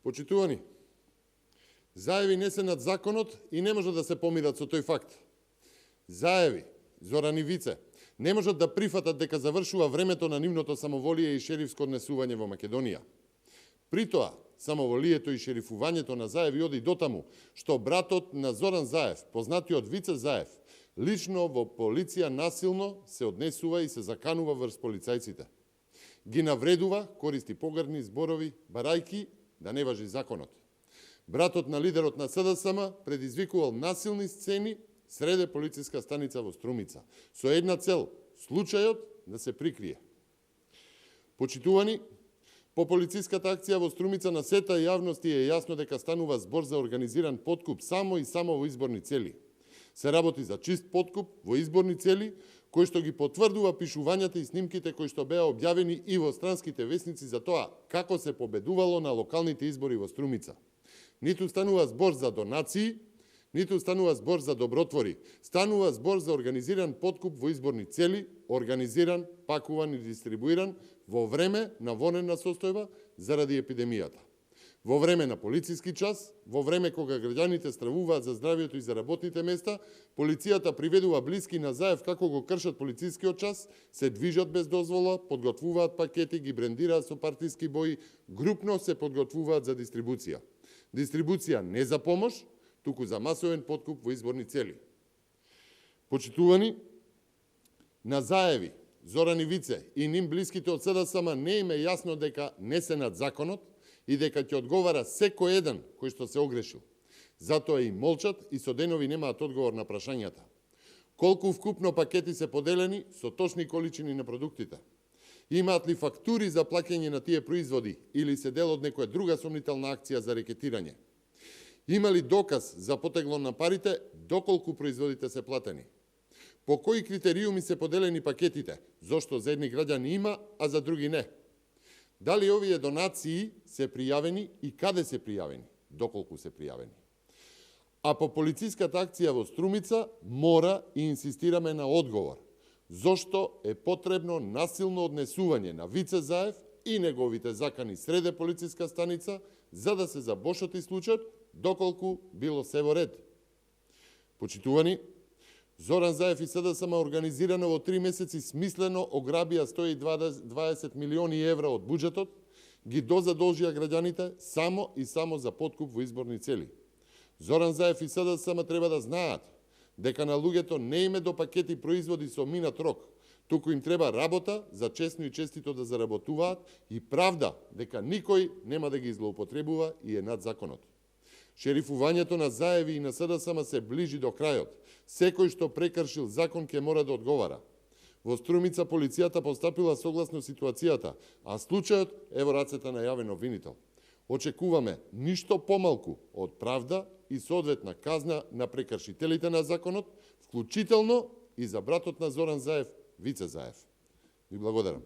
Почитувани, Заеви не се над законот и не можат да се помират со тој факт. Заеви, Зоран и Вице, не можат да прифатат дека завршува времето на нивното самоволие и шерифско однесување во Македонија. При тоа, самоволието и шерифувањето на Заеви оди дотаму, што братот на Зоран Заев, познатиот Вице Заев, лично во полиција насилно се однесува и се заканува врз полицајците. Ги навредува, користи погрдни зборови, барајки да не важи законот. Братот на лидерот на СДСМ предизвикувал насилни сцени среде полициска станица во Струмица, со една цел – случајот да се прикрие. Почитувани, по полициската акција во Струмица на сета јавности е јасно дека станува збор за организиран подкуп само и само во изборни цели. Се работи за чист подкуп во изборни цели, кој што ги потврдува пишувањата и снимките кои што беа објавени и во странските весници за тоа како се победувало на локалните избори во Струмица. Ниту станува збор за донации, ниту станува збор за добротвори. Станува збор за организиран подкуп во изборни цели, организиран, пакуван и дистрибуиран во време на вонредна состојба заради епидемијата. Во време на полициски час, во време кога граѓаните стравуваат за здравието и за работните места, полицијата приведува блиски на Заев како го кршат полицискиот час, се движат без дозвола, подготвуваат пакети, ги брендираат со партиски бои, групно се подготвуваат за дистрибуција. Дистрибуција не за помош, туку за масовен подкуп во изборни цели. Почитувани, на Заеви, Зоран и Вице и ним блиските од СДСМ не им е јасно дека не се над законот и дека ќе одговара секој еден кој што се огрешил. Затоа и молчат и со денови немаат одговор на прашањата. Колку вкупно пакети се поделени со точни количини на продуктите? Имаат ли фактури за плаќање на тие производи или се дел од некоја друга сомнителна акција за рекетирање? Има ли доказ за потеглон на парите доколку производите се платени? По кои критериуми се поделени пакетите? Зошто за едни граѓани има, а за други не? Дали овие донации се пријавени и каде се пријавени? Доколку се пријавени? А по полициската акција во Струмица мора и инсистираме на одговор. Зошто е потребно насилно однесување на Вице Заев и неговите закани среде полициска станица за да се забошати случајот доколку било се во ред? Почитувани, Зоран Заев и СДСМ организирано во 3 месеци смислено ограбија 120 милиони евра од буџетот, ги дозадолжија граѓаните само и само за подкуп во изборни цели. Зоран Заев и СДСМ треба да знаат дека на луѓето не име до пакети производи со минат рок, туку им треба работа за честно и честито да заработуваат и правда дека никој нема да ги злоупотребува и е над законот. Шерифувањето на Заеви и на СДСМ се ближи до крајот. Секој што прекршил закон ќе мора да одговара. Во Струмица полицијата постапила согласно ситуацијата, а случајот е во рацете на јавен обвинител. Очекуваме ништо помалку од правда и соодветна казна на прекршителите на законот, вклучително и за братот на Зоран Заев, Вице Заев. Ви благодарам.